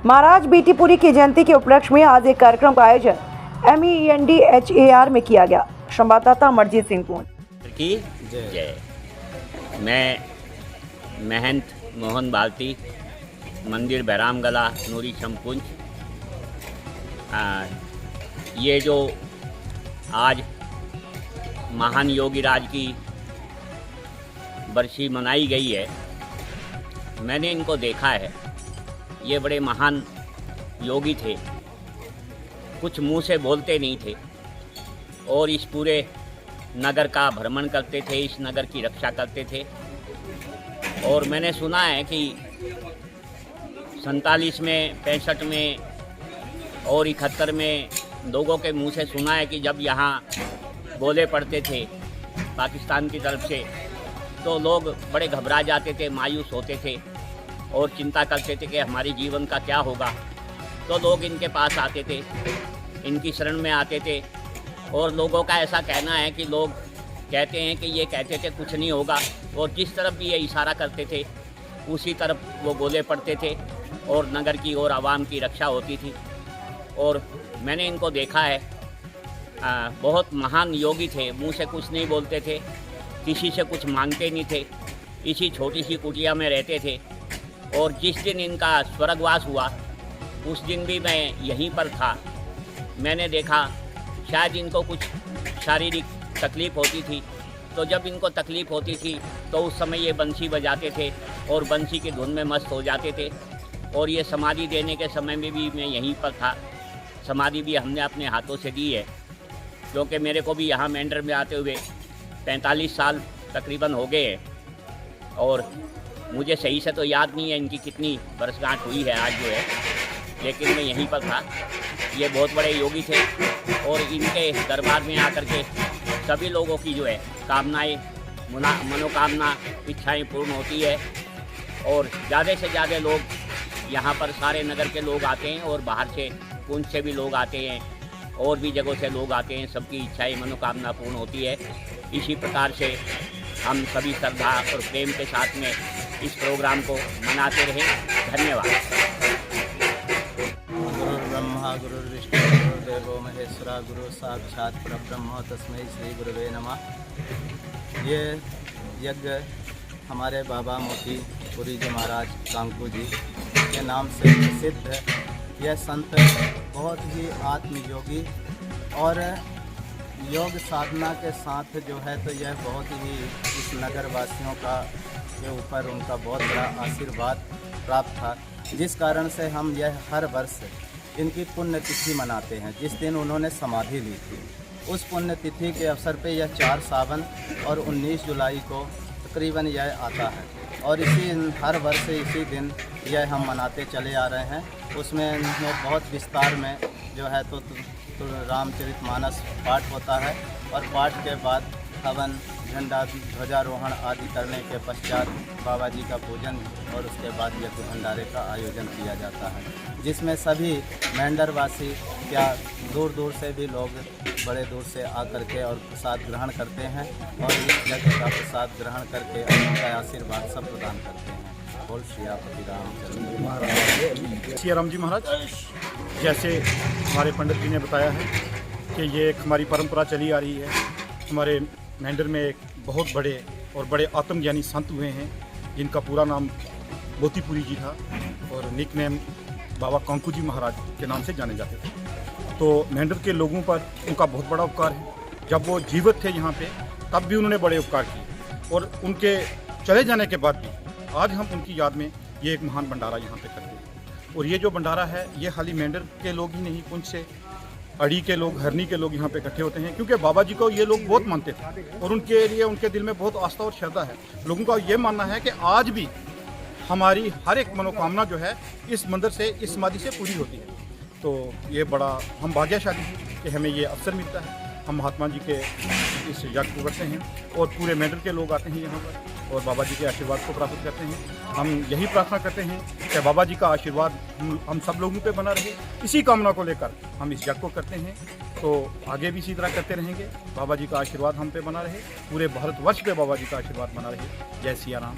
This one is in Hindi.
महाराज बीटीपुरी की जयंती के उपलक्ष्य में आज एक कार्यक्रम का आयोजन MENDHAR में किया गया। संवाददाता अमरजीत सिंह पूर्ण की जय। मैं महंत मोहन भारती, मंदिर बहरामगला नूरी शमपुंज। ये जो आज महान योगी राज की बरसी मनाई गई है, मैंने इनको देखा है। ये बड़े महान योगी थे, कुछ मुंह से बोलते नहीं थे और इस पूरे नगर का भ्रमण करते थे, इस नगर की रक्षा करते थे। और मैंने सुना है कि 47 में, 65 में और 71 में लोगों के मुंह से सुना है कि जब यहाँ गोले पड़ते थे पाकिस्तान की तरफ से, तो लोग बड़े घबरा जाते थे, मायूस होते थे और चिंता करते थे कि हमारे जीवन का क्या होगा। तो लोग इनके पास आते थे, इनकी शरण में आते थे। और लोगों का ऐसा कहना है कि लोग कहते हैं कि ये कहते थे कुछ नहीं होगा, और जिस तरफ भी ये इशारा करते थे उसी तरफ वो गोले पड़ते थे और नगर की और आवाम की रक्षा होती थी। और मैंने इनको देखा है, बहुत महान योगी थे, मुंह से कुछ नहीं बोलते थे, किसी से कुछ मांगते नहीं थे, इसी छोटी सी कुटिया में रहते थे। और जिस दिन इनका स्वर्गवास हुआ उस दिन भी मैं यहीं पर था। मैंने देखा शायद इनको कुछ शारीरिक तकलीफ़ होती थी, तो जब इनको तकलीफ़ होती थी तो उस समय ये बंसी बजाते थे और बंसी की धुन में मस्त हो जाते थे। और ये समाधि देने के समय में भी मैं यहीं पर था। समाधि भी हमने अपने हाथों से दी है, क्योंकि मेरे को भी यहाँ मेंढर में आते हुए 45 साल तकरीबन हो गए हैं। और मुझे सही से तो याद नहीं है इनकी कितनी वर्षगांठ हुई है आज जो है, लेकिन मैं यहीं पर था। ये बहुत बड़े योगी थे और इनके दरबार में आकर के सभी लोगों की जो है कामनाएं, मनोकामना, इच्छाएं पूर्ण होती है। और ज़्यादा से ज़्यादा लोग यहाँ पर सारे नगर के लोग आते हैं और बाहर से पुंछ से भी लोग आते हैं और भी जगहों से लोग आते हैं। सबकी इच्छाएं, मनोकामना पूर्ण होती है। इसी प्रकार से हम सभी श्रद्धा और प्रेम के साथ में इस प्रोग्राम को मनाते रहें। धन्यवाद। गुरु ब्रह्मा गुरु विष्णु गुरुदेवो महेश्वरा गुरु साक्षात परब्रह्म तस्मै श्री गुरुवे नमः। ये यज्ञ हमारे बाबा मोतीपुरी जी महाराज कांकू जी के नाम से प्रसिद्ध है। यह संत बहुत ही आत्मयोगी और योग साधना के साथ जो है तो यह बहुत ही इस नगर वासियों का के ऊपर उनका बहुत बड़ा आशीर्वाद प्राप्त था, जिस कारण से हम यह हर वर्ष इनकी पुण्यतिथि मनाते हैं। जिस दिन उन्होंने समाधि ली थी उस पुण्यतिथि के अवसर पे यह 4 सावन और 19 जुलाई को तकरीबन यह आता है। और इसी हर वर्ष इसी दिन यह हम मनाते चले आ रहे हैं। उसमें बहुत विस्तार में जो है तो रामचरितमानस पाठ होता है और पाठ के बाद हवन, झंडा ध्वजारोहण आदि करने के पश्चात बाबा जी का पूजन और उसके बाद यज्ञ भंडारे का आयोजन किया जाता है, जिसमें सभी मेंढरवासी क्या दूर दूर से भी लोग बड़े दूर से आकर के और प्रसाद ग्रहण करते हैं और इस यज्ञ का प्रसाद ग्रहण करके उनका आशीर्वाद सब प्रदान करते हैं। बोल श्रीपति रामचंद्र महाराज। सियाराम जी महाराज, जैसे हमारे पंडित जी ने बताया है कि ये एक हमारी परंपरा चली आ रही है। हमारे मेंढर में एक बहुत बड़े और बड़े आत्मज्ञानी संत हुए हैं, जिनका पूरा नाम मोतीपुरी जी था और निक नेम बाबा कांकू जी महाराज के नाम से जाने जाते थे। तो मेंढर के लोगों पर उनका बहुत बड़ा उपकार है। जब वो जीवित थे यहाँ पे तब भी उन्होंने बड़े उपकार किए, और उनके चले जाने के बाद भी आज हम उनकी याद में ये एक महान भंडारा यहाँ पे करते हैं। और ये जो भंडारा है ये खाली मेंढर के लोग ही नहीं, पुंछ से, अड़ी के लोग, हरनी के लोग यहाँ पे इकट्ठे होते हैं, क्योंकि बाबा जी को ये लोग बहुत मानते थे और उनके लिए उनके दिल में बहुत आस्था और श्रद्धा है। लोगों का ये मानना है कि आज भी हमारी हर एक मनोकामना जो है इस मंदिर से, इस समाधि से पूरी होती है। तो ये बड़ा हम भाग्यशाली हैं कि हमें ये अवसर मिलता है। हम महात्मा जी के इस यज्ञ को करते हैं और पूरे मेंढर के लोग आते हैं यहाँ पर और बाबा जी के आशीर्वाद को प्राप्त करते हैं। हम यही प्रार्थना करते हैं कि बाबा जी का आशीर्वाद हम सब लोगों पे बना रहे। इसी कामना को लेकर हम इस यज्ञ को करते हैं, तो आगे भी इसी तरह करते रहेंगे। बाबा जी का आशीर्वाद हम पे बना रहे, पूरे भारतवर्ष पे बाबा जी का आशीर्वाद बना रहे। जय सिया राम।